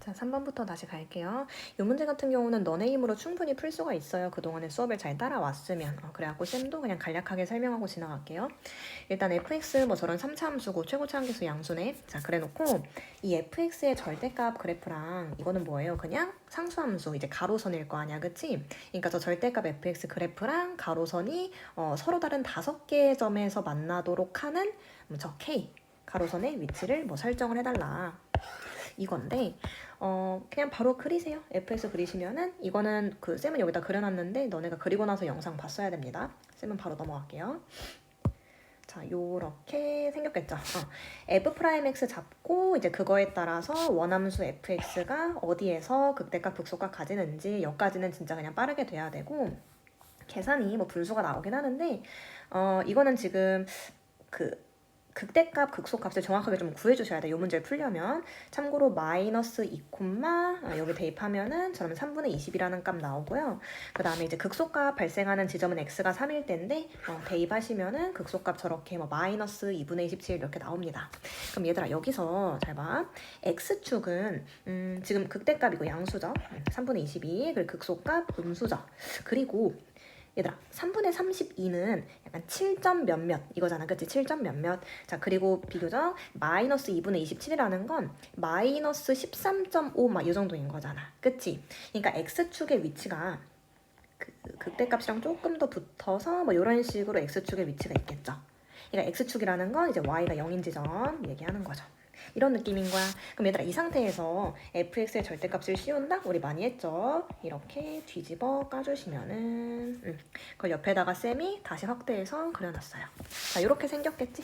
자, 3번부터 다시 갈게요. 이 문제 같은 경우는 너네 힘으로 충분히 풀 수가 있어요. 그동안에 수업을 잘 따라왔으면. 그래갖고 쌤도 그냥 간략하게 설명하고 지나갈게요. 일단 fx 뭐 저런 3차 함수고 최고차 함수 양수네. 자, 그래놓고 이 fx의 절대값 그래프랑 이거는 뭐예요? 그냥 상수함수, 이제 가로선일 거 아니야, 그치? 그러니까 저 절대값 fx 그래프랑 가로선이 서로 다른 5개의 점에서 만나도록 하는 저 k 가로선의 위치를 뭐 설정을 해달라. 이건데 그냥 바로 그리세요. fx 그리시면은 이거는 그 쌤은 여기다 그려놨는데 너네가 그리고 나서 영상 봤어야 됩니다. 쌤은 바로 넘어갈게요. 자, 요렇게 생겼겠죠. f'(x) 잡고 이제 그거에 따라서 원함수 fx가 어디에서 극대값 극소값 가지는지 여기까지는 진짜 그냥 빠르게 돼야 되고 계산이 뭐 분수가 나오긴 하는데 이거는 지금 그 극대값, 극소값을 정확하게 좀 구해주셔야 돼요. 이 문제를 풀려면. 참고로 마이너스 2, 여기 대입하면은 저러면 3분의 20이라는 값 나오고요. 그 다음에 이제 극소값 발생하는 지점은 x가 3일 때인데 대입하시면은 극소값 저렇게 뭐 마이너스 2분의 27 이렇게 나옵니다. 그럼 얘들아 여기서 잘 봐. x축은 지금 극대값이고 양수죠. 3분의 22 그리고 극소값 음수죠. 그리고 얘들아 3분의 32는 약간 7점 몇몇 이거잖아, 그치? 7점 몇몇. 자, 그리고 비교적 마이너스 2분의 27이라는 건 마이너스 13.5 막 이 정도인 거잖아, 그치? 그러니까 x축의 위치가 그 극대값이랑 조금 더 붙어서 뭐 이런 식으로 x축의 위치가 있겠죠. 그러니까 x축이라는 건 이제 y가 0인 지점 얘기하는 거죠. 이런 느낌인 거야. 그럼 얘들아 이 상태에서 fx의 절대값을 씌운다? 우리 많이 했죠? 이렇게 뒤집어 까주시면은 그걸 옆에다가 쌤이 다시 확대해서 그려놨어요. 자, 이렇게 생겼겠지?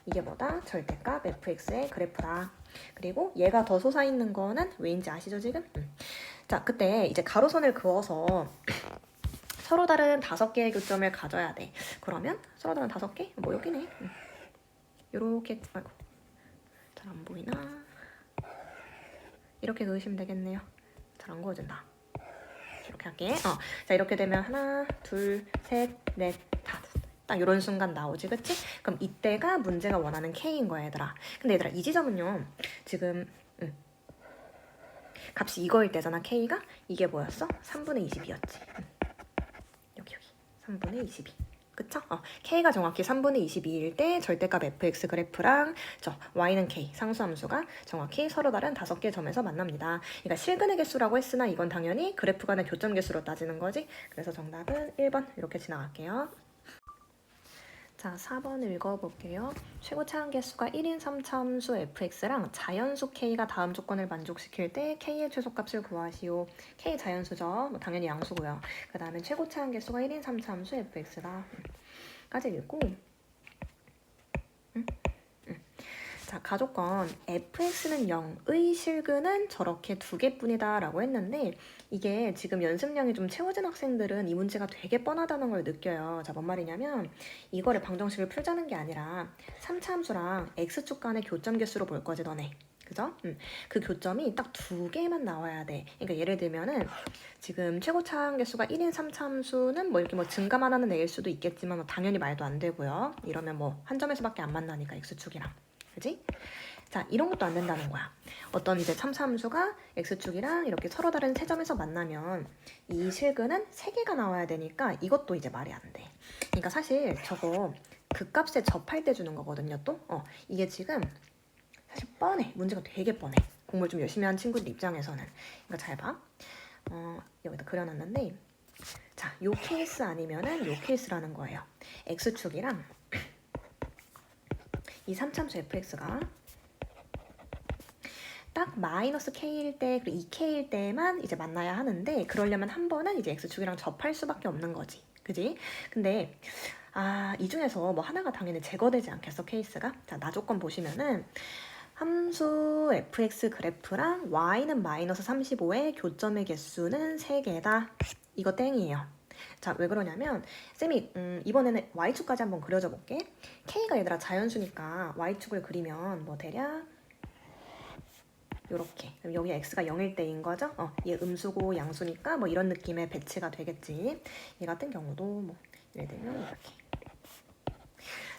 이게 뭐다? 절대값 fx의 그래프다. 그리고 얘가 더 솟아있는 거는 왜인지 아시죠 지금? 자, 그때 이제 가로선을 그어서 서로 다른 5개의 교점을 가져야 돼. 그러면 서로 다른 5개? 뭐 여기네. 요렇게 아이고 잘 안 보이나? 이렇게 그으시면 되겠네요. 잘 안 그어진다. 이렇게 할게. 자, 이렇게 되면 하나, 둘, 셋, 넷, 다섯. 딱 이런 순간 나오지, 그치? 그럼 이때가 문제가 원하는 K인 거야, 얘들아. 근데 얘들아, 이 지점은요, 지금 값이 이거일 때잖아, K가? 이게 뭐였어? 3분의 22였지. 여기. 3분의 22. 그쵸? K가 정확히 3분의 22일 때 절대값 fx 그래프랑 y는 k, 상수함수가 정확히 서로 다른 5개 점에서 만납니다. 그러니까 실근의 개수라고 했으나 이건 당연히 그래프 간의 교점 개수로 따지는 거지. 그래서 정답은 1번 이렇게 지나갈게요. 자, 4번 읽어볼게요. 최고차 함계수가 1인 3차함수 fx랑 자연수 k가 다음 조건을 만족시킬 때 k의 최소값을 구하시오. k 자연수죠. 뭐 당연히 양수고요. 그 다음에 최고차 함계수가 1인 3차함수 fx다. 까지 읽고 자, 가조건 fx는 0의 실근은 저렇게 2개뿐이다 라고 했는데 이게 지금 연습량이 좀 채워진 학생들은 이 문제가 되게 뻔하다는 걸 느껴요. 자, 뭔 말이냐면 이거를 방정식을 풀자는 게 아니라 3차 함수랑 x축 간의 교점 개수로 볼 거지 너네. 그죠? 그 교점이 딱 2개만 나와야 돼. 그러니까 예를 들면은 지금 최고차 함계수가 1인 3차 함수는 뭐 이렇게 뭐 증가만 하는 애일 수도 있겠지만 당연히 말도 안 되고요. 이러면 뭐 한 점에서밖에 안 만나니까 x축이랑. 그지? 자, 이런 것도 안 된다는 거야. 어떤 이제 참수함수가 x축이랑 이렇게 서로 다른 세 점에서 만나면 이 실근은 3개가 나와야 되니까 이것도 이제 말이 안 돼. 그러니까 사실 저거 그 값에 접할 때 주는 거거든요, 또. 이게 지금 사실 뻔해. 문제가 되게 뻔해. 공부를 좀 열심히 한 친구들 입장에서는. 그러니까 잘 봐. 여기다 그려놨는데 자, 요 케이스 아니면은 요 케이스라는 거예요. x축이랑 이 3참수 fx가 딱 마이너스 k일 때 그리고 2k일 때만 이제 만나야 하는데 그러려면 한 번은 이제 x축이랑 접할 수밖에 없는 거지. 그지? 근데 이 중에서 뭐 하나가 당연히 제거되지 않겠어, 케이스가? 자, 나 조건 보시면은 함수 fx 그래프랑 y는 마이너스 35의 교점의 개수는 3개다. 이거 땡이에요. 자, 왜 그러냐면 쌤이 이번에는 y축까지 한번 그려줘 볼게. k가 얘들아 자연수니까 y축을 그리면 뭐 대략 요렇게. 그럼 여기 x가 0일 때인 거죠? 얘 음수고 양수니까 뭐 이런 느낌의 배치가 되겠지. 얘 같은 경우도 뭐 예를 들면 이렇게.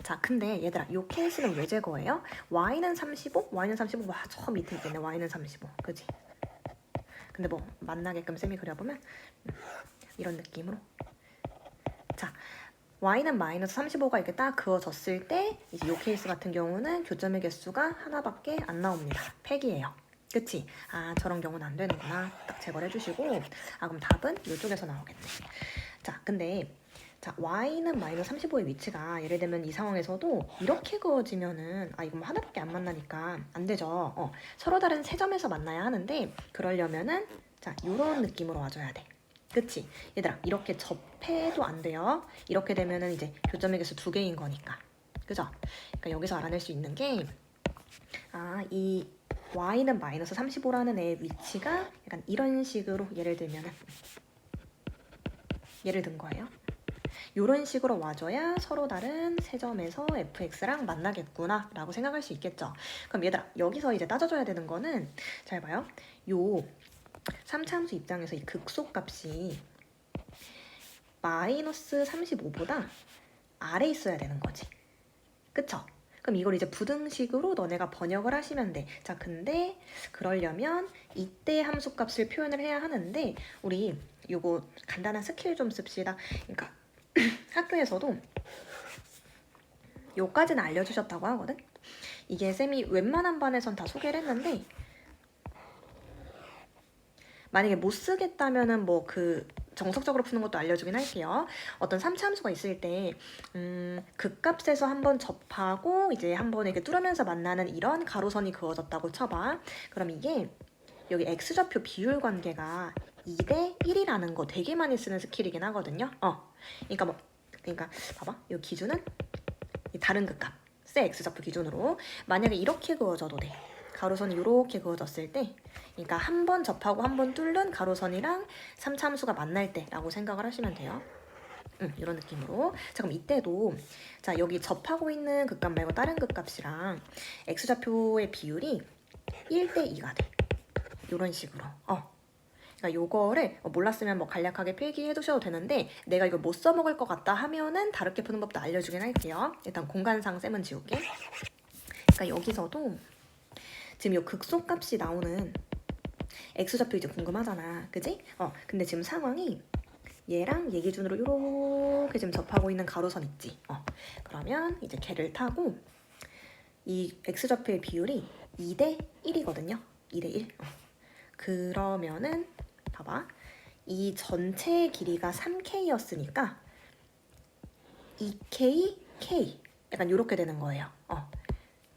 자, 근데 얘들아 요 케이스는 왜 제거해요? y는 35? y는 35? 와, 저 밑에 있겠네. y는 35. 그지? 근데 뭐 만나게끔 쌤이 그려보면 이런 느낌으로. 자, y는 마이너스 35가 이렇게 딱 그어졌을 때 이제 이 케이스 같은 경우는 교점의 개수가 하나밖에 안 나옵니다. 팩이에요. 그치? 아, 저런 경우는 안 되는구나. 딱 제거를 해주시고, 아, 그럼 답은 이쪽에서 나오겠네. 자, 근데 자, y는 마이너스 35의 위치가 예를 들면 이 상황에서도 이렇게 그어지면은 아, 이거 뭐 하나밖에 안 만나니까 안 되죠. 서로 다른 세 점에서 만나야 하는데 그러려면은 자, 요런 느낌으로 와줘야 돼. 그치? 얘들아, 이렇게 접해도 안 돼요. 이렇게 되면은 이제 교점의 개수 2개인 거니까. 그죠? 그러니까 여기서 알아낼 수 있는 게 아, 이 y는 마이너스 35라는 애의 위치가 약간 이런 식으로 예를 들면은 예를 든 거예요. 이런 식으로 와줘야 서로 다른 세 점에서 fx랑 만나겠구나 라고 생각할 수 있겠죠. 그럼 얘들아, 여기서 이제 따져줘야 되는 거는 잘 봐요. 요 3차함수 입장에서 이 극소값이 마이너스 35보다 아래 있어야 되는 거지. 그쵸? 그럼 이걸 이제 부등식으로 너네가 번역을 하시면 돼. 자, 근데 그러려면 이때 함수값을 표현을 해야 하는데 우리 요거 간단한 스킬 좀 씁시다. 그러니까 학교에서도 요까지는 알려주셨다고 하거든? 이게 쌤이 웬만한 반에선 다 소개를 했는데 만약에 못 쓰겠다면은 뭐 그 정석적으로 푸는 것도 알려주긴 할게요. 어떤 3차 함수가 있을 때 극값에서 한번 접하고 이제 한번 이렇게 뚫으면서 만나는 이런 가로선이 그어졌다고 쳐봐. 그럼 이게 여기 x좌표 비율 관계가 2대 1이라는 거 되게 많이 쓰는 스킬이긴 하거든요. 그러니까 봐봐. 이 기준은 다른 극값의 x좌표 기준으로 만약에 이렇게 그어져도 돼. 가로선이 이렇게 그어졌을 때 그러니까 한 번 접하고 한 번 뚫는 가로선이랑 3차 함수가 만날 때라고 생각을 하시면 돼요. 이런 느낌으로. 자, 그럼 이때도 자, 여기 접하고 있는 극값 말고 다른 극값이랑 x좌표의 비율이 1대 2가 돼. 이런 식으로. 그러니까 요거를 몰랐으면 뭐 간략하게 필기해 두셔도 되는데 내가 이거 못 써먹을 것 같다 하면은 다르게 푸는 법도 알려주긴 할게요. 일단 공간상 쌤은 지울게. 그러니까 여기서도 지금 요 극소값이 나오는 x좌표 이제 궁금하잖아. 그지? 근데 지금 상황이 얘랑 얘 기준으로 이렇게 지금 접하고 있는 가로선 있지? 그러면 이제 걔를 타고 이 x좌표의 비율이 2대 1이거든요. 2대 1. 그러면은 봐봐. 이 전체의 길이가 3k였으니까 2k, k 약간 이렇게 되는 거예요.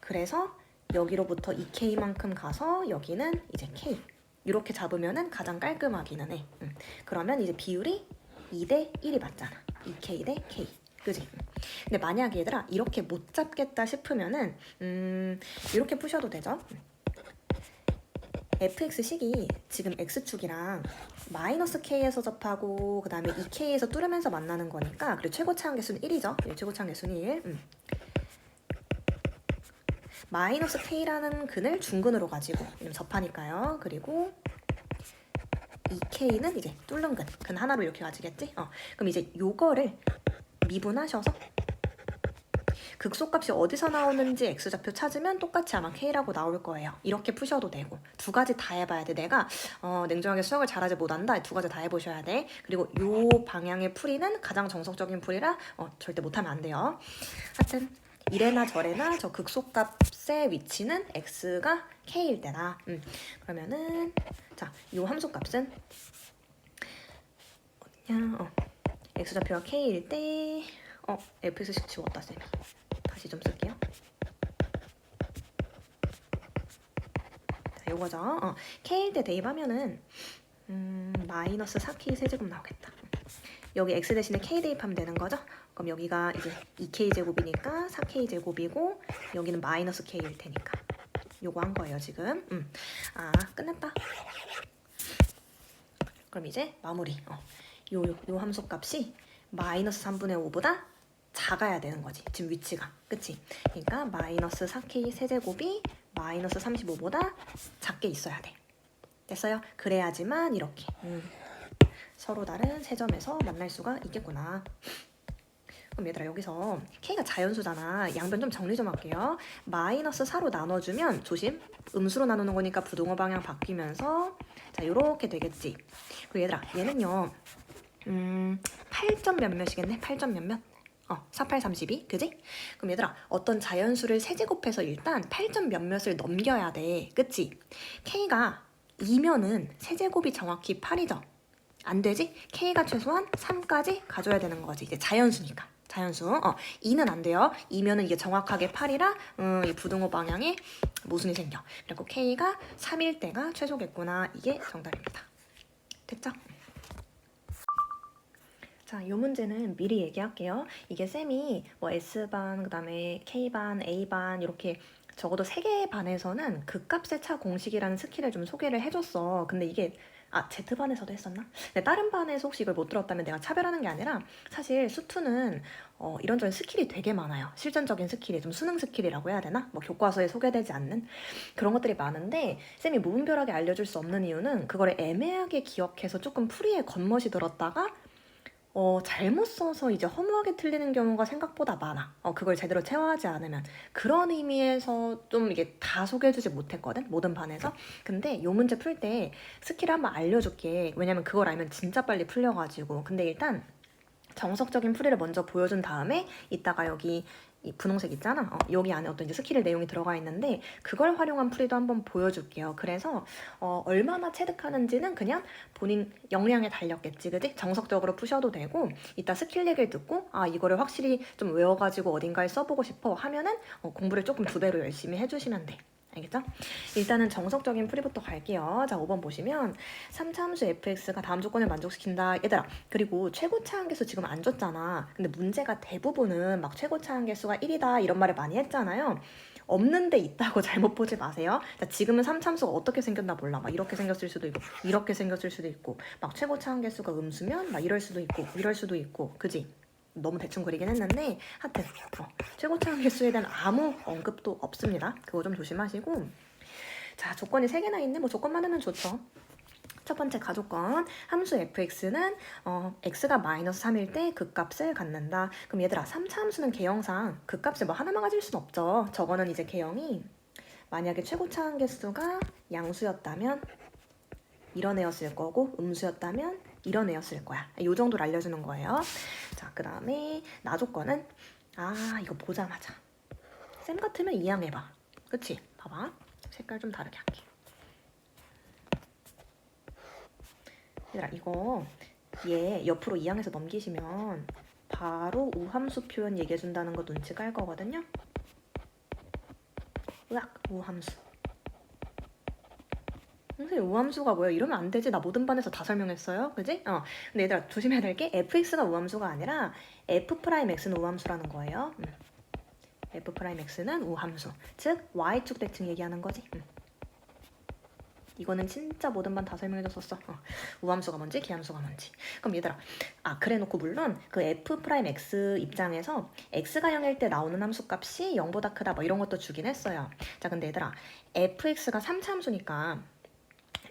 그래서 여기로부터 2k만큼 가서 여기는 이제 k 이렇게 잡으면은 가장 깔끔하기는 해. 그러면 이제 비율이 2대 1이 맞잖아. 2k 대 k. 그지? 근데 만약에 얘들아 이렇게 못 잡겠다 싶으면은 이렇게 푸셔도 되죠. fx식이 지금 x축이랑 마이너스 k에서 접하고 그 다음에 2k에서 뚫으면서 만나는 거니까 그리고 최고차항 개수는 1이죠. 최고차항 개수는 1. 마이너스 k라는 근을 중근으로 가지고 접하니까요. 그리고 2k는 이제 뚫는 근 하나로 이렇게 가지겠지? 그럼 이제 요거를 미분하셔서 극소값이 어디서 나오는지 x좌표 찾으면 똑같이 아마 k라고 나올 거예요. 이렇게 푸셔도 되고 두 가지 다 해봐야 돼. 내가 냉정하게 수학을 잘하지 못한다. 두 가지 다 해보셔야 돼. 그리고 요 방향의 풀이는 가장 정석적인 풀이라 절대 못하면 안 돼요. 하여튼 이래나 저래나 저 극소값의 위치는 x가 k일 때다. 그러면은 자, 요 함수값은 어디냐? x좌표가 k일 때 fx식 지웠다 쌤이. 다시 좀 쓸게요. 자, 요거죠. k일 때 대입하면은 마이너스 4k 세제곱 나오겠다. 여기 x 대신에 k 대입하면 되는 거죠? 그럼 여기가 이제 2k 제곱이니까 4k 제곱이고 여기는 마이너스 k일 테니까 요거 한 거예요 지금. 끝났다. 그럼 이제 마무리. 요 함수값이 마이너스 3분의 5보다 작아야 되는 거지. 지금 위치가. 그치? 그러니까 마이너스 4k 세제곱이 마이너스 35보다 작게 있어야 돼. 됐어요? 그래야지만 이렇게 서로 다른 세 점에서 만날 수가 있겠구나. 그럼 얘들아 여기서 k가 자연수잖아. 양변 좀 정리 좀 할게요. 마이너스 4로 나눠주면 조심. 음수로 나누는 거니까 부동호 방향 바뀌면서 자 요렇게 되겠지. 그리고 얘들아 얘는요 8점 몇몇이겠네. 8점 몇몇? 48, 32, 그지? 그럼 얘들아 어떤 자연수를 세제곱해서 일단 8점 몇몇을 넘겨야 돼. 그치? k가 2면은 세제곱이 정확히 8이죠. 안 되지? k가 최소한 3까지 가져야 되는 거지. 이제 자연수니까. 자연수. 2는 안 돼요. 2면은 이게 정확하게 8이라 이 부등호 방향에 모순이 생겨. 그리고 k가 3일 때가 최소겠구나. 이게 정답입니다. 됐죠? 자, 이 문제는 미리 얘기할게요. 이게 쌤이 뭐 S반, 그 다음에 K반, A반 이렇게 적어도 3개의 반에서는 극값의 차 공식이라는 스킬을 좀 소개를 해줬어. 근데 이게 Z반에서도 했었나? 근데 다른 반에서 혹시 이걸 못 들었다면 내가 차별하는 게 아니라 사실 수투는 이런저런 스킬이 되게 많아요. 실전적인 스킬이 좀 수능 스킬이라고 해야 되나? 뭐 교과서에 소개되지 않는 그런 것들이 많은데 쌤이 무분별하게 알려줄 수 없는 이유는 그거를 애매하게 기억해서 조금 풀이에 겉멋이 들었다가 잘못 써서 이제 허무하게 틀리는 경우가 생각보다 많아. 그걸 제대로 체화하지 않으면. 그런 의미에서 좀 이게 다 소개해주지 못했거든? 모든 반에서. 근데 요 문제 풀 때 스킬 한번 알려줄게. 왜냐면 그걸 알면 진짜 빨리 풀려가지고. 근데 일단 정석적인 풀이를 먼저 보여준 다음에 이따가 여기 이 분홍색 있잖아. 여기 안에 어떤 이제 스킬의 내용이 들어가 있는데 그걸 활용한 풀이도 한번 보여줄게요. 그래서 얼마나 체득하는지는 그냥 본인 역량에 달렸겠지, 그지? 정석적으로 푸셔도 되고 이따 스킬 얘기를 듣고 이거를 확실히 좀 외워가지고 어딘가에 써보고 싶어 하면은 공부를 조금 2배로 열심히 해주시면 돼. 알겠죠? 일단은 정석적인 풀이부터 갈게요. 자, 5번 보시면 3차 함수 fx가 다음 조건을 만족시킨다. 얘들아, 그리고 최고차 한계수 지금 안 줬잖아. 근데 문제가 대부분은 막 최고차 한계수가 1이다 이런 말을 많이 했잖아요. 없는데 있다고 잘못 보지 마세요. 자, 지금은 3차 함수가 어떻게 생겼나 몰라. 막 이렇게 생겼을 수도 있고 이렇게 생겼을 수도 있고 막 최고차 한계수가 음수면 막 이럴 수도 있고 이럴 수도 있고 그지? 너무 대충 그리긴 했는데 하여튼 최고차 한계수에 대한 아무 언급도 없습니다. 그거 좀 조심하시고 자 조건이 3개나 있네. 뭐 조건만 하면 좋죠. 첫 번째 가조건 함수 fx는 x가 마이너스 3일 때 극값을 갖는다. 그럼 얘들아 3차 함수는 개형상 극값을 뭐 하나만 가질 순 없죠. 저거는 이제 개형이 만약에 최고차 한계수가 양수였다면 이런 애였을 거고 음수였다면 이런 애였을 거야. 이 정도를 알려주는 거예요. 자, 그 다음에 나조건은 이거 보자마자 쌤 같으면 이항해봐. 그치? 봐봐. 색깔 좀 다르게 할게. 얘들아 이거 얘 옆으로 이항해서 넘기시면 바로 우함수 표현 얘기해준다는 거 눈치 깔 거거든요. 으악 우함수. 선생님 우함수가 뭐예요? 이러면 안 되지. 나 모든 반에서 다 설명했어요. 그지? 근데 얘들아 조심해야 될 게 fx가 우함수가 아니라 f'x는 우함수라는 거예요. f'x는 우함수. 즉 y축 대칭 얘기하는 거지. 이거는 진짜 모든 반 다 설명해줬었어. 우함수가 뭔지 기함수가 뭔지. 그럼 얘들아 그래놓고 물론 그 f'x 입장에서 x가 0일 때 나오는 함수값이 0보다 크다 뭐 이런 것도 주긴 했어요. 자 근데 얘들아 fx가 3차 함수니까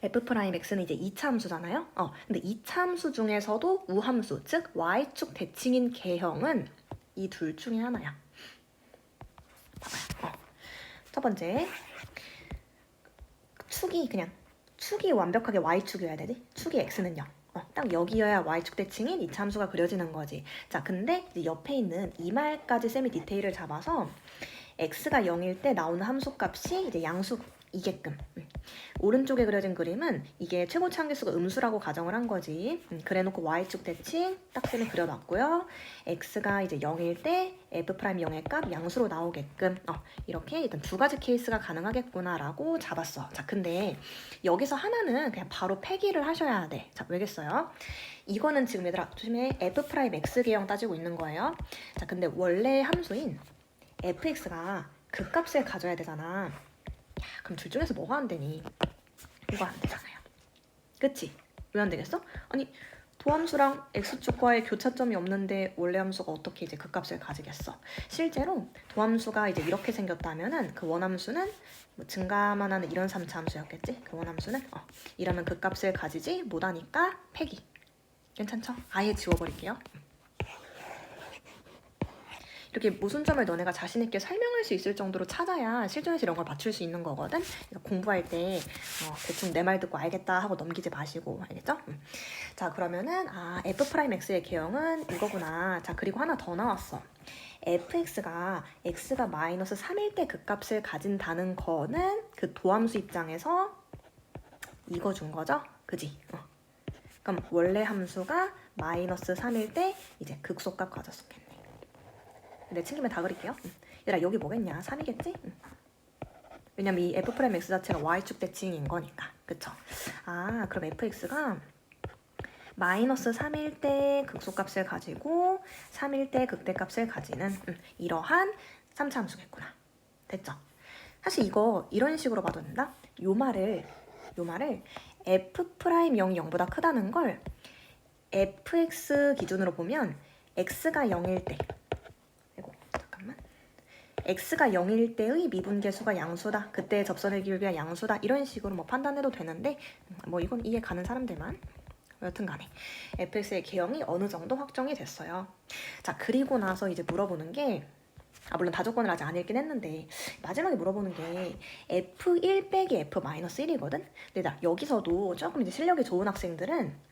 f'x는 이제 2차 함수잖아요. 근데 2차 함수 중에서도 우함수, 즉 y축 대칭인 개형은 이 둘 중에 하나야. 봐봐요. 첫 번째, 축이 완벽하게 y축이어야 되지? 축이 x는 0. 딱 여기여야 y축 대칭인 2차 함수가 그려지는 거지. 자, 근데 이제 옆에 있는 이 말까지 쌤이 디테일을 잡아서 x가 0일 때 나오는 함수값이 이제 양수이게끔. 오른쪽에 그려진 그림은 이게 최고차 한계수가 음수라고 가정을 한 거지. 그래놓고 y축 대칭 딱 쌤이 그려놨고요. x가 이제 0일 때 f'0의 값 양수로 나오게끔 이렇게 일단 2가지 케이스가 가능하겠구나라고 잡았어. 자 근데 여기서 하나는 그냥 바로 폐기를 하셔야 돼. 자 왜겠어요? 이거는 지금 얘들아 조심해 f'x 개형 따지고 있는 거예요. 자 근데 원래 함수인 fx가 그 값을 가져야 되잖아. 그럼 둘 중에서 뭐가 안 되니? 이거 안 되잖아요. 그치? 왜 안 되겠어? 아니 도함수랑 x축과의 교차점이 없는데 원래 함수가 어떻게 이제 그 값을 가지겠어? 실제로 도함수가 이제 이렇게 생겼다면은 그 원함수는 뭐 증가만 하는 이런 3차 함수였겠지? 그 원함수는 이러면 그 값을 가지지 못하니까 폐기. 괜찮죠? 아예 지워버릴게요. 이렇게 모순점을 너네가 자신 있게 설명할 수 있을 정도로 찾아야 실전에서 이런 걸 맞출 수 있는 거거든. 그러니까 공부할 때 대충 내 말 듣고 알겠다 하고 넘기지 마시고, 알겠죠? 자, 그러면은 F'X의 개형은 이거구나. 자, 그리고 하나 더 나왔어. fx가 x가 마이너스 3일 때 극값을 가진다는 거는 그 도함수 입장에서 이거 준 거죠? 그지? 그럼 원래 함수가 마이너스 3일 때 이제 극소값 가졌었겠네. 근데 챙기면 다 그릴게요. 얘들아, 여기 뭐겠냐? 3이겠지? 왜냐면 이 F'X 자체가 Y축 대칭인 거니까. 그쵸? 그럼 fx가 마이너스 3일 때 극소값을 가지고 3일 때 극대값을 가지는 이러한 3차 함수겠구나. 됐죠? 사실 이거 이런 식으로 봐도 된다? 요 말을 F'0이 0보다 크다는 걸 fx 기준으로 보면 x가 0일 때 x가 0일 때의 미분계수가 양수다. 그때 접선의 기울기가 양수다. 이런 식으로 뭐 판단해도 되는데 뭐 이건 이해 가는 사람들만. 여튼 간에 fx의 개형이 어느 정도 확정이 됐어요. 자, 그리고 나서 이제 물어보는 게 물론 다조건을 아직 안 읽긴 했는데 마지막에 물어보는 게 f1 빼기 f-1이거든? 근데 나 여기서도 조금 이제 실력이 좋은 학생들은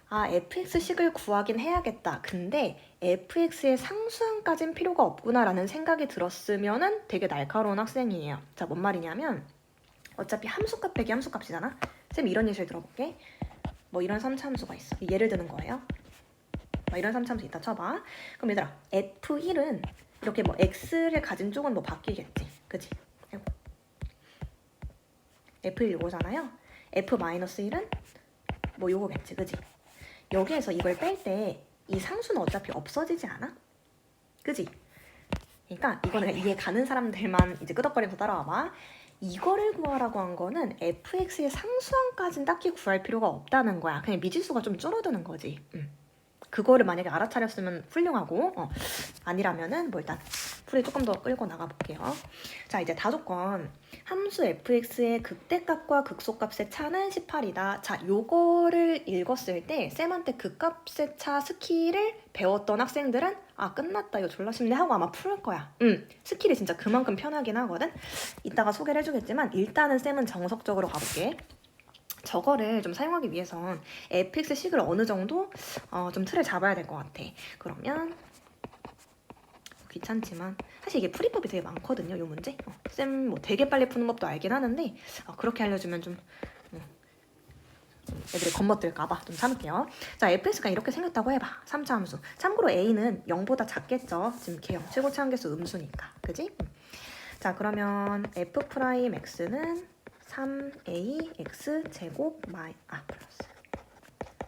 fx식을 구하긴 해야겠다. 근데 fx의 상수항까진 필요가 없구나 라는 생각이 들었으면은 되게 날카로운 학생이에요. 자, 뭔 말이냐면 어차피 함수값 빼기 함수값이잖아? 쌤 이런 예시를 들어볼게. 뭐 이런 3차 함수가 있어. 예를 드는 거예요. 뭐 이런 3차 함수 있다 쳐봐. 그럼 얘들아, f1은 이렇게 뭐 x를 가진 쪽은 뭐 바뀌겠지. 그치? f1 요거잖아요. f-1은 뭐 요거겠지. 그치? 여기에서 이걸 뺄 때 이 상수는 어차피 없어지지 않아? 그치? 그러니까 이거는 이해 가는 사람들만 이제 끄덕거리면서 따라와봐. 이거를 구하라고 한 거는 fx의 상수항까지는 딱히 구할 필요가 없다는 거야. 그냥 미지수가 좀 줄어드는 거지. 그거를 만약에 알아차렸으면 훌륭하고 아니라면은 뭐 일단 풀이 조금 더 끌고 나가 볼게요. 자, 이제 다조건. 함수 fx의 극대값과 극소값의 차는 18이다. 자, 요거를 읽었을 때 쌤한테 극값의 차 스킬을 배웠던 학생들은 끝났다, 이거 졸라 쉽네 하고 아마 풀 거야. 스킬이 진짜 그만큼 편하긴 하거든. 이따가 소개를 해주겠지만 일단은 쌤은 정석적으로 가볼게. 저거를 좀 사용하기 위해선 fx식을 어느 정도 좀 틀을 잡아야 될 것 같아. 그러면 귀찮지만 사실 이게 풀이법이 되게 많거든요, 요 문제. 쌤 뭐 되게 빨리 푸는 법도 알긴 하는데 그렇게 알려주면 좀 애들이 겁먹들까봐 좀 참을게요. 자, fx가 이렇게 생겼다고 해봐. 3차 함수. 참고로 a는 0보다 작겠죠. 지금 개형 최고치 한계수 음수니까. 그지? 자, 그러면 f'x는 3ax 제곱 플러스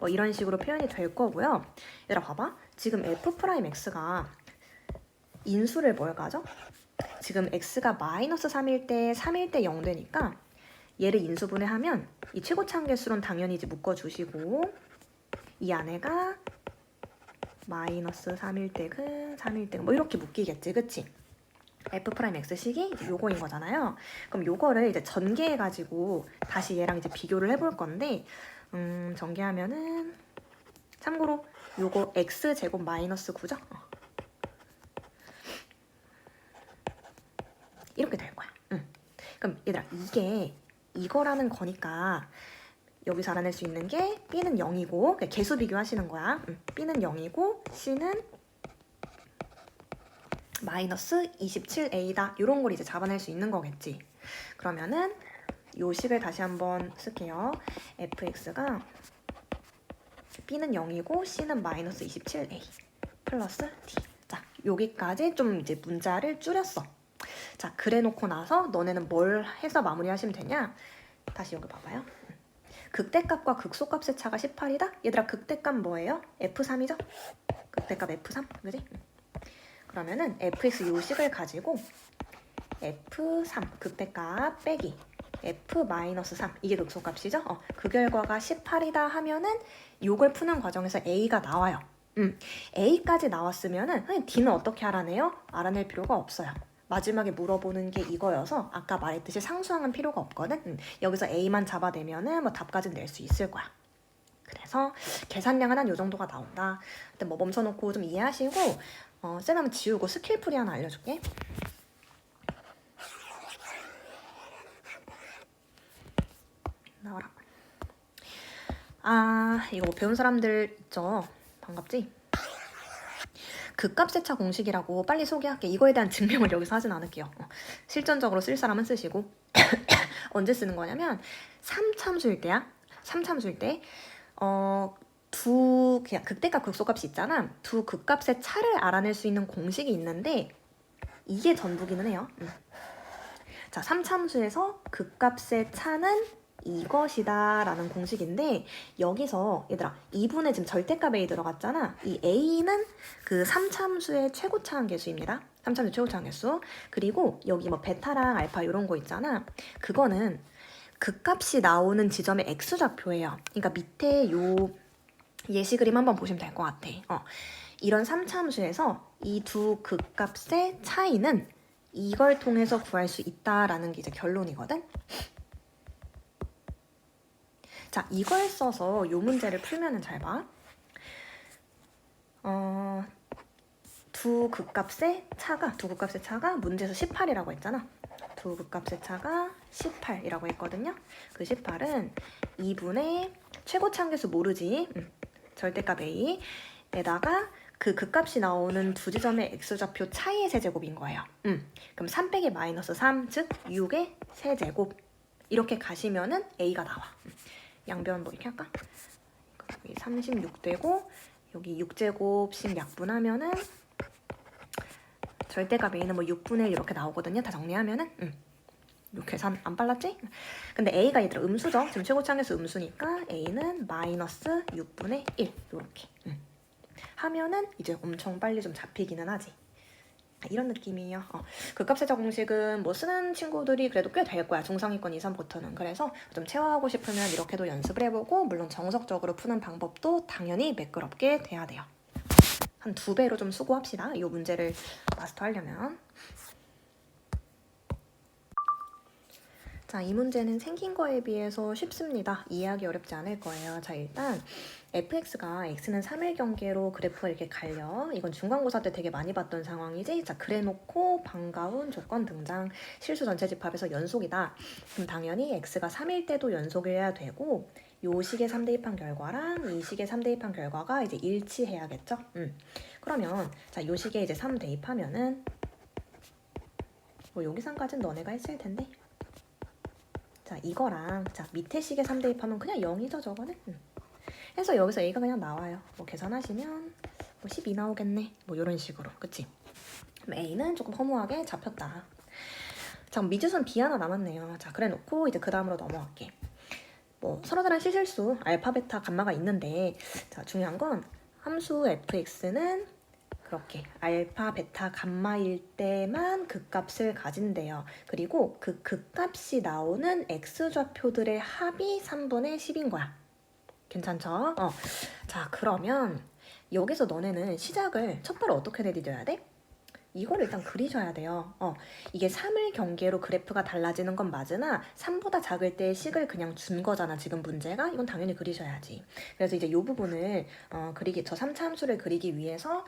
뭐 이런 식으로 표현이 될 거고요. 얘들아 봐봐. 지금 f'x가 인수를 뭘 가져? 지금 x가 마이너스 3일 때 3일 때 0 되니까 얘를 인수분해하면 이 최고치 한계수는 당연히 이제 묶어주시고 이 안에가 마이너스 3일 때근 3일 때근 뭐 이렇게 묶이겠지. 그치? f'x식이 이제 요거인 거잖아요. 그럼 요거를 이제 전개해가지고 다시 얘랑 이제 비교를 해볼 건데 전개하면은 참고로 요거 x제곱 마이너스 9죠? 이렇게 될 거야. 그럼 얘들아, 이게 이거라는 거니까 여기서 알아낼 수 있는 게 b는 0이고 그러니까 개수 비교하시는 거야. b는 0이고 c는 마이너스 27a다. 이런 걸 이제 잡아낼 수 있는 거겠지. 그러면은 요 식을 다시 한번 쓸게요. fx가 b는 0이고 c는 마이너스 27a 플러스 d. 자, 여기까지 좀 이제 문자를 줄였어. 자, 그래 놓고 나서 너네는 뭘 해서 마무리하시면 되냐? 다시 여기 봐봐요. 극대값과 극소값의 차가 18이다? 얘들아, 극대값 뭐예요? F3이죠? 극대값 F3, 그지? 그러면은 fx 요식을 가지고 f3 극대값 빼기 f-3 이게 극소값이죠? 그 결과가 18이다 하면은 요걸 푸는 과정에서 a가 나와요. a까지 나왔으면은 d는 어떻게 알아내요? 알아낼 필요가 없어요. 마지막에 물어보는 게 이거여서 아까 말했듯이 상수항은 필요가 없거든. 여기서 a만 잡아내면은 뭐 답까지 낼 수 있을 거야. 그래서 계산량은 한 요 정도가 나온다. 근데 뭐 멈춰놓고 좀 이해하시고 쌤 한번 지우고 스킬풀이 하나 알려줄게. 나와라. 이거 뭐 배운 사람들 있죠? 반갑지? 극값 세차 공식이라고 빨리 소개할게. 이거에 대한 증명을 여기서 하진 않을게요. 실전적으로 쓸 사람은 쓰시고 언제 쓰는 거냐면 3참수일 때야. 3참수일 때 그냥 극대값 극소값이 있잖아. 두 극값의 차를 알아낼 수 있는 공식이 있는데 이게 전부기는 해요. 자, 3참수에서 극값의 차는 이것이다 라는 공식인데 여기서 얘들아 2분의 지금 절대값 A 들어갔잖아. 이 A는 그 3참수의 최고차항계수입니다. 3참수 최고차항계수. 그리고 여기 뭐 베타랑 알파 이런 거 있잖아. 그거는 극값이 나오는 지점의 X좌표예요. 그러니까 밑에 요 예시 그림 한번 보시면 될 것 같아. 이런 3참수에서 이 두 극값의 차이는 이걸 통해서 구할 수 있다라는 게 이제 결론이거든. 자, 이걸 써서 요 문제를 풀면은 잘 봐. 두 극값의 차가 문제에서 18이라고 했잖아. 두 극값의 차가 18이라고 했거든요. 그 18은 2분의 최고차항계수 모르지? 절대값 A에다가 그 극값이 나오는 두 지점의 X좌표 차이의 세제곱인 거예요. 그럼 3 빼기 마이너스 3, 즉 6의 세제곱. 이렇게 가시면은 A가 나와. 양변 뭐 이렇게 할까? 여기 36 되고 여기 6제곱씩 약분하면은 절대값 A는 뭐 6분의 1 이렇게 나오거든요. 다 정리하면은 요 계산 안 빨랐지? 근데 A가 얘들아 음수죠. 지금 최고차항계수 음수니까 A는 마이너스 6분의 1 요렇게 하면은 이제 엄청 빨리 좀 잡히기는 하지. 이런 느낌이에요. 극값세자 공식은 뭐 쓰는 친구들이 그래도 꽤 될 거야. 중상위권 이상부터는. 그래서 좀 체화하고 싶으면 이렇게도 연습을 해보고 물론 정석적으로 푸는 방법도 당연히 매끄럽게 돼야 돼요. 한 2배로 좀 수고합시다. 이 문제를 마스터하려면. 자, 이 문제는 생긴 거에 비해서 쉽습니다. 이해하기 어렵지 않을 거예요. 자, 일단 fx가 x는 3일 경계로 그래프가 이렇게 갈려. 이건 중간고사 때 되게 많이 봤던 상황이지. 자, 그래놓고 반가운 조건 등장. 실수 전체 집합에서 연속이다. 그럼 당연히 x가 3일 때도 연속이어야 되고 요 식의 3 대입한 결과랑 이 식의 3 대입한 결과가 이제 일치해야겠죠? 그러면 자, 요 식에 이제 3 대입하면은 뭐 여기서까지는 너네가 했을 텐데. 자, 이거랑 자 밑에 식에 3 대입하면 그냥 0이죠, 저거는. 그래서 여기서 A가 그냥 나와요. 뭐 계산하시면 뭐 12 나오겠네. 뭐 이런 식으로, 그치? 그럼 A는 조금 허무하게 잡혔다. 자, 그럼 미지선 B 하나 남았네요. 자, 그래놓고 이제 그 다음으로 넘어갈게. 뭐 서로 다른 실실수 알파, 베타, 감마가 있는데 자, 중요한 건 함수 fx는 그렇게 알파, 베타, 감마일 때만 극값을 가진대요. 그리고 그 극값이 나오는 x좌표들의 합이 3분의 10인 거야. 괜찮죠? 자, 그러면 여기서 너네는 시작을 첫 발을 어떻게 내디뎌야 돼? 이걸 일단 그리셔야 돼요. 이게 3을 경계로 그래프가 달라지는 건 맞으나 3보다 작을 때 식을 그냥 준 거잖아, 지금 문제가. 이건 당연히 그리셔야지. 그래서 이제 이 부분을 저 3차 함수를 그리기 위해서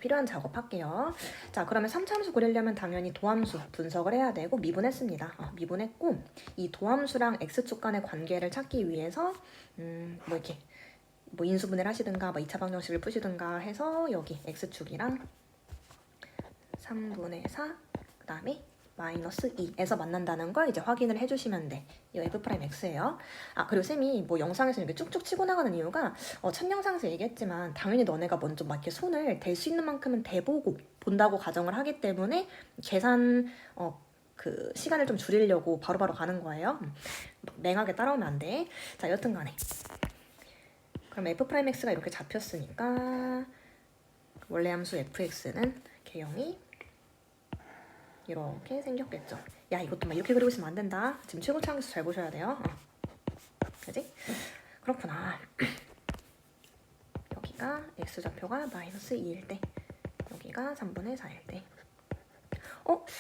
필요한 작업할게요. 자, 그러면 3차 함수 그리려면 당연히 도함수 분석을 해야 되고 미분했습니다. 미분했고 이 도함수랑 x축 간의 관계를 찾기 위해서 뭐 이렇게 뭐 인수분해를 하시든가 뭐 2차 방정식을 푸시든가 해서 여기 x축이랑 3분의 4, 그 다음에 마이너스 2에서 만난다는 걸 이제 확인을 해주시면 돼. 이거 f'x예요. 그리고 쌤이 뭐 영상에서 이렇게 쭉쭉 치고 나가는 이유가 첫 영상에서 얘기했지만 당연히 너네가 먼저 막 이렇게 손을 댈 수 있는 만큼은 대보고 본다고 가정을 하기 때문에 계산 그 시간을 좀 줄이려고 바로바로 가는 거예요. 맹하게 따라오면 안 돼. 자, 여튼 간에 그럼 f'x가 이렇게 잡혔으니까 원래 함수 fx는 개형이 이렇게 생겼겠죠. 야, 이것도 막 이렇게 그리고 있으면 안 된다. 지금 최고차항에서 잘 보셔야 돼요. 그지? 그렇구나. 여기가 x좌표가 마이너스 2일 때 여기가 3분의 4일 때.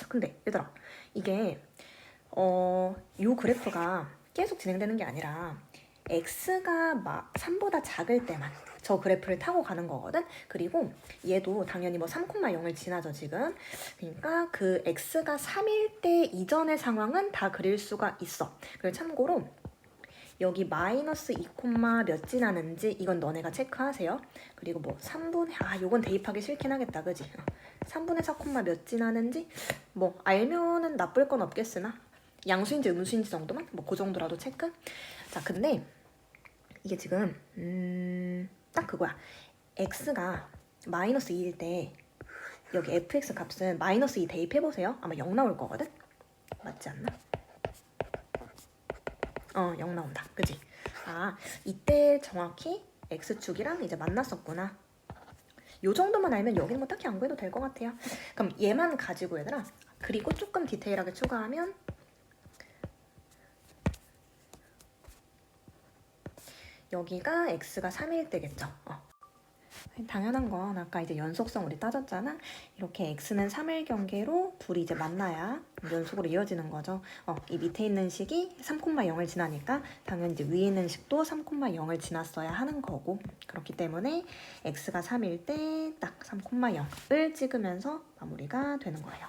근데 얘들아, 이게 요 그래프가 계속 진행되는 게 아니라 x가 막 3보다 작을 때만 저 그래프를 타고 가는 거거든. 그리고 얘도 당연히 뭐 3,0을 지나죠 지금. 그러니까 그 x가 3일 때 이전의 상황은 다 그릴 수가 있어. 그리고 참고로 여기 마이너스 2, 몇 지나는지 이건 너네가 체크하세요. 그리고 뭐 3분의 요건 대입하기 싫긴 하겠다 그지? 3분의 4, 몇 지나는지 뭐 알면은 나쁠 건 없겠으나 양수인지 음수인지 정도만 뭐 그 정도라도 체크. 자 근데 이게 지금 딱 그거야. x가 마이너스 2일 때 여기 fx 값은 마이너스 2 대입해보세요. 아마 0 나올 거거든? 맞지 않나? 0 나온다. 그지? 이때 정확히 x축이랑 이제 만났었구나. 요 정도만 알면 여기는 뭐 딱히 안 구해도 될 것 같아요. 그럼 얘만 가지고 얘들아. 그리고 조금 디테일하게 추가하면 여기가 x가 3일 때겠죠. 당연한 건 아까 이제 연속성 우리 따졌잖아. 이렇게 x는 3일 경계로 둘이 이제 만나야 연속으로 이어지는 거죠. 이 밑에 있는 식이 3,0을 지나니까 당연히 이제 위에 있는 식도 3,0을 지났어야 하는 거고, 그렇기 때문에 x가 3일 때 딱 3,0을 찍으면서 마무리가 되는 거예요.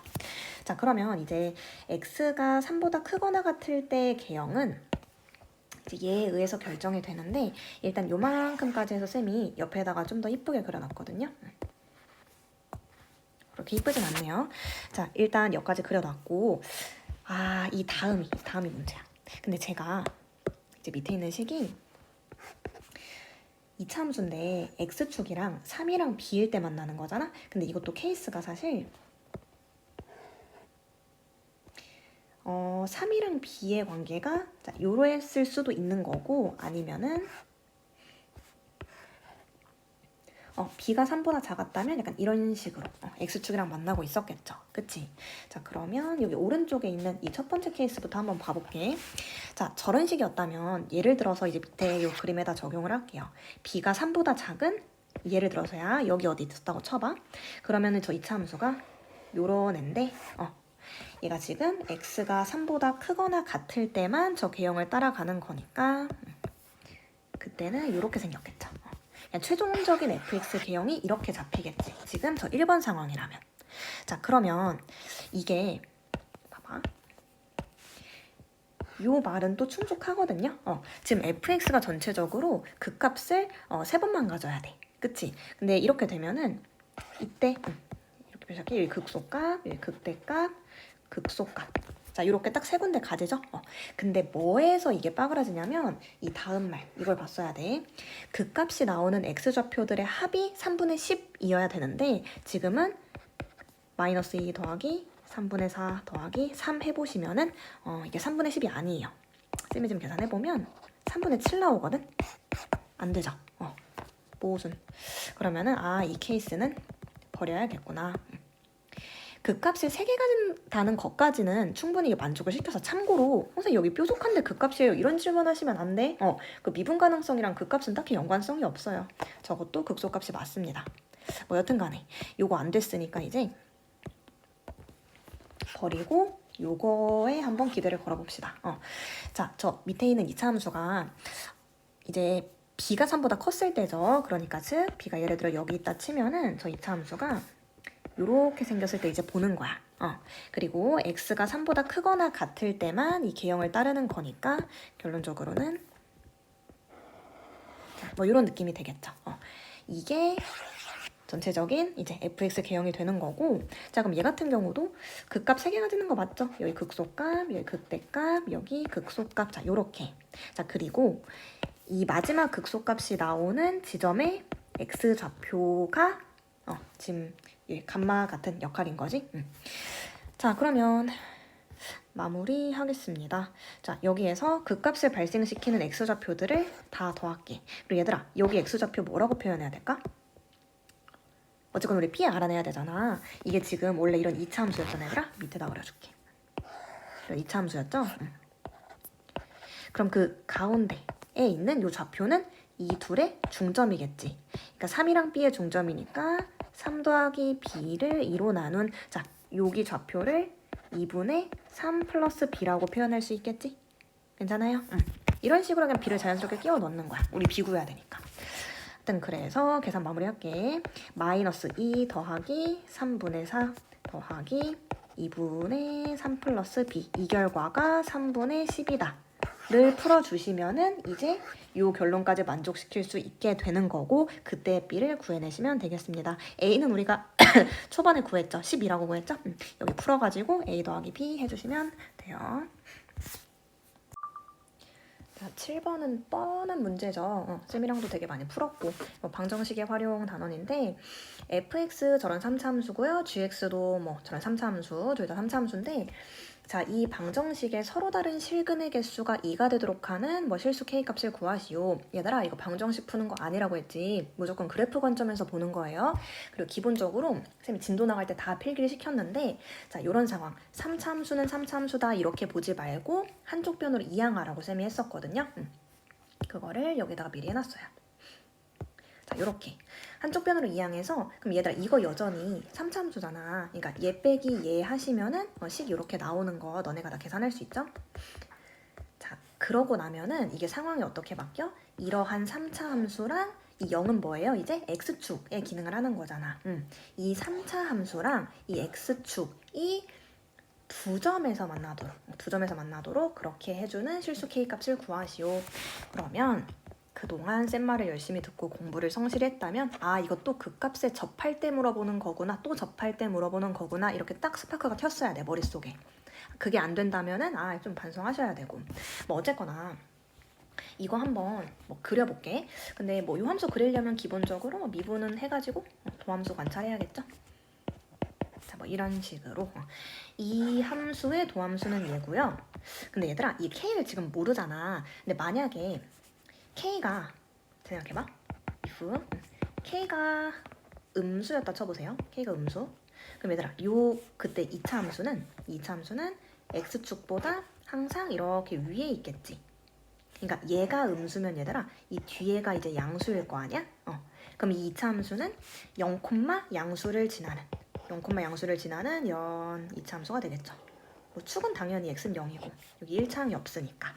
자 그러면 이제 x가 3보다 크거나 같을 때 개형은 이제 얘에 의해서 결정이 되는데, 일단 요만큼까지 해서 쌤이 옆에다가 좀 더 이쁘게 그려놨거든요. 그렇게 이쁘진 않네요. 자 일단 여기까지 그려놨고, 이 다음이 문제야. 근데 제가 이제 밑에 있는 식이 2차 함수인데 x축이랑 3이랑 b일 때 만나는 거잖아. 근데 이것도 케이스가 사실 3이랑 b의 관계가 요랬을 수도 있는 거고, 아니면은 b가 3보다 작았다면 약간 이런 식으로 x축이랑 만나고 있었겠죠. 그치? 자 그러면 여기 오른쪽에 있는 이 첫 번째 케이스부터 한번 봐볼게. 자 저런 식이었다면 예를 들어서 이제 밑에 이 그림에다 적용을 할게요. b가 3보다 작은, 예를 들어서야 여기 어디 있었다고 쳐봐. 그러면은 저 2차 함수가 요런 애인데 얘가 지금 x가 3보다 크거나 같을 때만 저 개형을 따라가는 거니까 그때는 이렇게 생겼겠죠. 그냥 최종적인 fx 개형이 이렇게 잡히겠지. 지금 저 1번 상황이라면. 자 그러면 이게 봐봐. 요 말은 또 충족하거든요. 지금 fx가 전체적으로 그 값을 3번만 가져야 돼. 그치? 근데 이렇게 되면은 이때 이렇게 표시할게. 여기 극소값, 여기 극대값, 극소값. 자 이렇게 딱 3군데 가지죠. 근데 뭐에서 이게 빠그라지냐면 이 다음 말 이걸 봤어야 돼. 극값이 나오는 x좌표들의 합이 3분의 10이어야 되는데 지금은 마이너스 2 더하기 3분의 4 더하기 3 해보시면은 이게 3분의 10이 아니에요. 쌤이 좀 계산해보면 3분의 7 나오거든? 안 되죠? 모순. 그러면은 이 케이스는 버려야겠구나. 극값을 3개 가진다는 것까지는 충분히 만족을 시켜서, 참고로 선생님 여기 뾰족한데 극값이에요 이런 질문 하시면 안 돼. 그 미분 가능성이랑 극값은 딱히 연관성이 없어요. 저것도 극소값이 맞습니다. 뭐 여튼 간에 요거 안 됐으니까 이제 버리고 요거에 한번 기대를 걸어봅시다. 자, 저 밑에 있는 2차 함수가 이제 b가 3보다 컸을 때죠. 그러니까 즉 b가 예를 들어 여기 있다 치면은 저 2차 함수가 요렇게 생겼을 때 이제 보는 거야. 그리고 x가 3보다 크거나 같을 때만 이 개형을 따르는 거니까 결론적으로는 뭐 이런 느낌이 되겠죠. 이게 전체적인 이제 fx 개형이 되는 거고, 자 그럼 얘 같은 경우도 극값 3개 가지는 거 맞죠? 여기 극소값, 여기 극대값, 여기 극소값. 자 요렇게. 자 그리고 이 마지막 극소값이 나오는 지점의 x좌표가 지금 감마 같은 역할인 거지. 자 그러면 마무리 하겠습니다. 자 여기에서 극값을 발생시키는 x좌표들을 다 더할게. 그리고 얘들아 여기 x좌표 뭐라고 표현해야 될까? 어쨌건 우리 p 알아내야 되잖아. 이게 지금 원래 이런 2차 함수였던 애들아? 밑에다 그려줄게. 이런 2차 함수였죠? 그럼 그 가운데에 있는 이 좌표는 이 둘의 중점이겠지. 그러니까 3이랑 b의 중점이니까 3 더하기 b를 2로 나눈, 자 여기 좌표를 2분의 3 플러스 b라고 표현할 수 있겠지? 괜찮아요? 이런 식으로 그냥 b를 자연스럽게 끼워 넣는 거야. 우리 b 구해야 되니까. 하여튼 그래서 계산 마무리할게. 마이너스 2 더하기 3분의 4 더하기 2분의 3 플러스 b. 이 결과가 3분의 10이다. 를 풀어주시면은 이제 이 결론까지 만족시킬 수 있게 되는 거고, 그때 b를 구해내시면 되겠습니다. a는 우리가 초반에 구했죠. 10이라고 구했죠. 여기 풀어가지고 a 더하기 b 해주시면 돼요. 자, 7번은 뻔한 문제죠. 쌤이랑도 되게 많이 풀었고, 방정식의 활용 단원인데, fx 저런 3차 함수고요. gx도 뭐 저런 3차 함수, 둘 다 3차 함수인데, 자, 이 방정식의 서로 다른 실근의 개수가 2가 되도록 하는 뭐 실수 k값을 구하시오. 얘들아, 이거 방정식 푸는 거 아니라고 했지. 무조건 그래프 관점에서 보는 거예요. 그리고 기본적으로 쌤이 진도 나갈 때 다 필기를 시켰는데, 자, 요런 상황. 3차 함수는 3차 함수다 이렇게 보지 말고 한쪽 변으로 이항하라고 쌤이 했었거든요. 그거를 여기다가 미리 해놨어요. 자, 요렇게 한쪽 변으로 이항해서, 그럼 얘들아 이거 여전히 3차 함수잖아. 그러니까 얘 빼기 얘 하시면은 식 요렇게 나오는 거 너네가 다 계산할 수 있죠? 자, 그러고 나면은 이게 상황이 어떻게 바뀌어? 이러한 3차 함수랑 이 0은 뭐예요? 이제 x축의 기능을 하는 거잖아. 이 3차 함수랑 이 x축이 두 점에서 만나도록 그렇게 해주는 실수 k값을 구하시오. 그러면 그동안 쌤 말을 열심히 듣고 공부를 성실히 했다면, 아, 이것도 그 값에 접할 때 물어보는 거구나, 또 접할 때 물어보는 거구나, 이렇게 딱 스파크가 튀었어야 돼, 머릿속에. 그게 안 된다면은 좀 반성하셔야 되고. 뭐 어쨌거나 이거 한번 뭐 그려볼게. 근데 뭐 이 함수 그리려면 기본적으로 미분은 해가지고 도함수 관찰해야겠죠? 자, 뭐 이런 식으로 이 함수의 도함수는 얘고요. 근데 얘들아, 이 k를 지금 모르잖아. 근데 만약에 k가, 생각해봐. if k가 음수였다 쳐보세요. k가 음수. 그럼 얘들아, 그때 2차 함수는 x축보다 항상 이렇게 위에 있겠지. 그러니까 얘가 음수면 얘들아, 이 뒤에가 이제 양수일 거 아니야? 그럼 이 2차 함수는 0, 양수를 지나는 2차 함수가 되겠죠. 뭐 축은 당연히 x는 0이고 여기 1차항이 없으니까.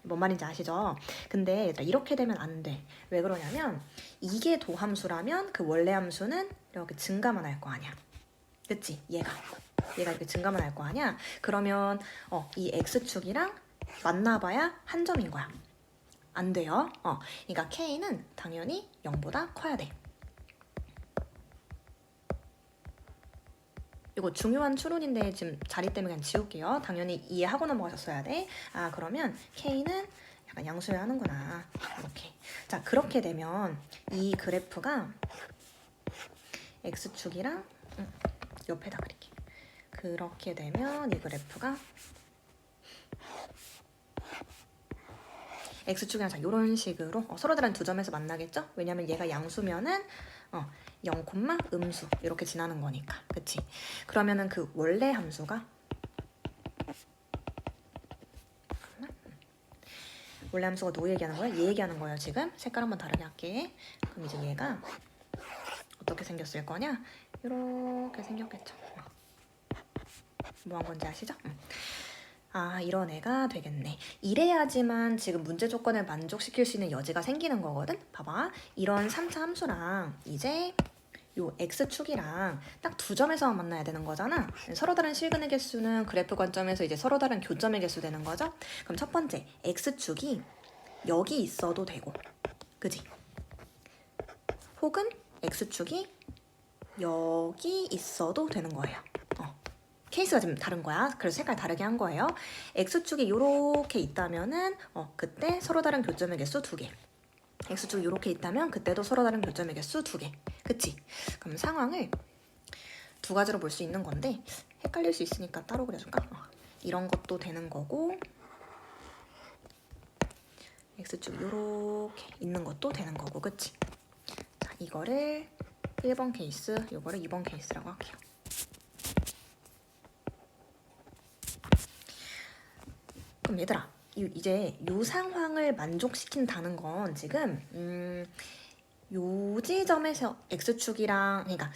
뭔 말인지 아시죠? 근데 얘들아, 이렇게 되면 안 돼. 왜 그러냐면 이게 도함수라면 그 원래 함수는 이렇게 증가만 할 거 아니야. 그치? 얘가 이렇게 증가만 할 거 아니야. 그러면 이 x축이랑 만나봐야 한 점인 거야. 안 돼요. 그러니까 k는 당연히 0보다 커야 돼. 이거 중요한 추론인데 지금 자리 때문에 그냥 지울게요. 당연히 이해하고 넘어가셨어야 돼. 그러면 k는 약간 양수를 하는구나. 이렇게. 자, 그렇게 되면 이 그래프가 x축이랑 옆에다 그릴게. 그렇게 되면 이 그래프가 x축이랑 자, 이런 식으로 서로 다른 두 점에서 만나겠죠? 왜냐면 얘가 양수면은 0, 음수 이렇게 지나는 거니까. 그치? 그러면은 그 원래 함수가 누구 얘기하는 거야? 얘 얘기하는 거예요. 지금 색깔 한번 다르게 할게. 그럼 이제 얘가 어떻게 생겼을 거냐? 이렇게 생겼겠죠. 뭐 한 건지 아시죠? 이런 애가 되겠네. 이래야지만 지금 문제 조건을 만족시킬 수 있는 여지가 생기는 거거든? 봐봐. 이런 3차 함수랑 이제 요 x축이랑 딱 두 점에서 만나야 되는 거잖아. 서로 다른 실근의 개수는 그래프 관점에서 이제 서로 다른 교점의 개수 되는 거죠. 그럼 첫 번째, x축이 여기 있어도 되고, 그지? 혹은 x축이 여기 있어도 되는 거예요. 케이스가 좀 다른 거야. 그래서 색깔 다르게 한 거예요. x축이 이렇게 있다면은 그때 서로 다른 교점의 개수 2개. x축이 이렇게 있다면 그때도 서로 다른 교점의 개수 2개. 그치? 그럼 상황을 두 가지로 볼 수 있는 건데 헷갈릴 수 있으니까 따로 그려줄까? 이런 것도 되는 거고 x축 이렇게 있는 것도 되는 거고. 그치? 자, 이거를 1번 케이스, 이거를 2번 케이스라고 할게요. 그럼 얘들아, 이제 요 상황을 만족시킨다는 건 지금 요 지점에서 x축이랑, 그러니까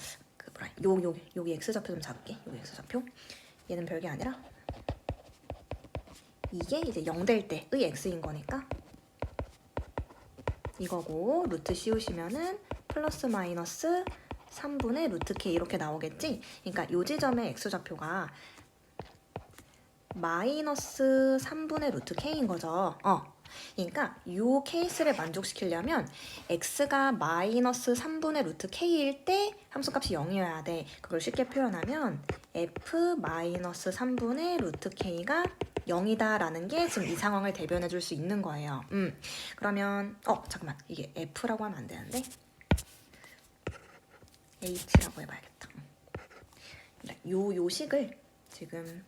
여기 x좌표 좀 잡을게. 여기 x좌표. 얘는 별게 아니라 이게 이제 0 될 때의 x인 거니까 이거고 루트 씌우시면은 플러스 마이너스 3분의 루트 k 이렇게 나오겠지? 그러니까 요 지점의 x좌표가 마이너스 3분의 루트 k인 거죠. 그러니까 요 케이스를 만족시키려면 x가 마이너스 3분의 루트 k일 때 함수값이 0이어야 돼. 그걸 쉽게 표현하면 f 마이너스 3분의 루트 k가 0이다라는 게 지금 이 상황을 대변해 줄 수 있는 거예요. 그러면 잠깐만, 이게 f라고 하면 안 되는데 h라고 해봐야겠다. 요 식을 지금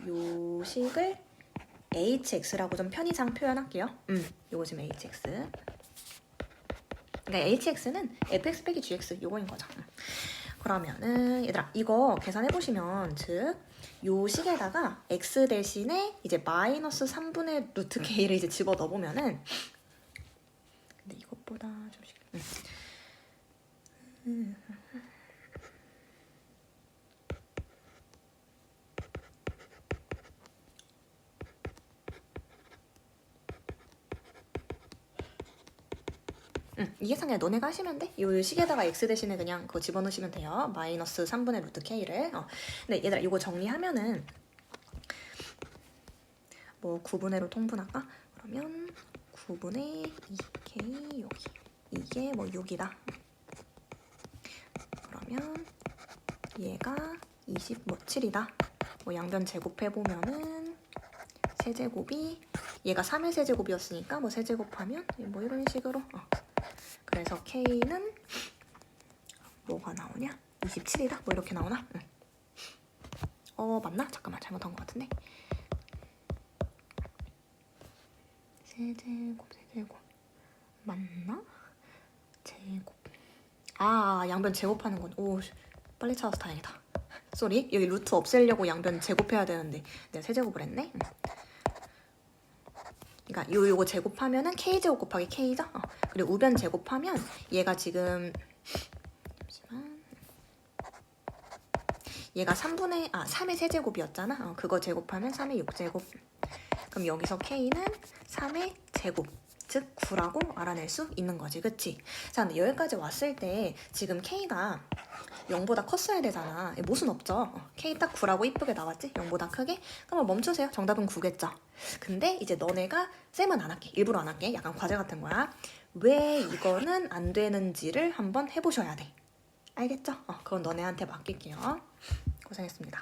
요 식을 hx라고 좀 편의상 표현할게요. 요거 지금 hx. 그러니까 hx는 fx 빼기 gx 요거인 거죠. 그러면은 얘들아 이거 계산해 보시면 즉 요 식에다가 x 대신에 이제 마이너스 3분의 루트 k를 이제 집어 넣어보면은 근데 이것보다 좀 이 계산 그냥 너네가 하시면 돼. 이 식에다가 x 대신에 그냥 그거 집어넣으시면 돼요. 마이너스 3분의 루트 k를. 근데 얘들아 이거 정리하면은 뭐 9분의로 통분할까? 그러면 9분의 2k 여기. 이게 뭐 6이다. 그러면 얘가 27이다. 뭐 양변 제곱해보면은 세제곱이 얘가 3의 세제곱이었으니까 뭐 세제곱하면 뭐 이런 식으로 그래서 K는 뭐가 나오냐? 27이다? 뭐 이렇게 나오나? 맞나? 잠깐만 잘못한 것 같은데 세제곱 맞나? 제곱 양변 제곱하는 건 오 빨리 찾아서 다행이다. 쏘리 여기 루트 없애려고 양변 제곱해야 되는데 내가 세제곱을 했네. 그러니까 요거 제곱하면은 k제곱 곱하기 k죠? 그리고 우변 제곱하면 얘가 지금 잠시만 얘가 3의 세제곱이었잖아. 그거 제곱하면 3의 6제곱. 그럼 여기서 k는 3의 제곱 즉 9라고 알아낼 수 있는 거지. 그치? 자 근데 여기까지 왔을 때 지금 k가 0보다 컸어야 되잖아. 못은 없죠. k 딱 9라고 이쁘게 나왔지? 0보다 크게? 그럼 멈추세요. 정답은 9겠죠. 근데 이제 너네가 쌤은 안 할게. 일부러 안 할게. 약간 과제 같은 거야. 왜 이거는 안 되는지를 한번 해보셔야 돼. 알겠죠? 그건 너네한테 맡길게요. 고생했습니다.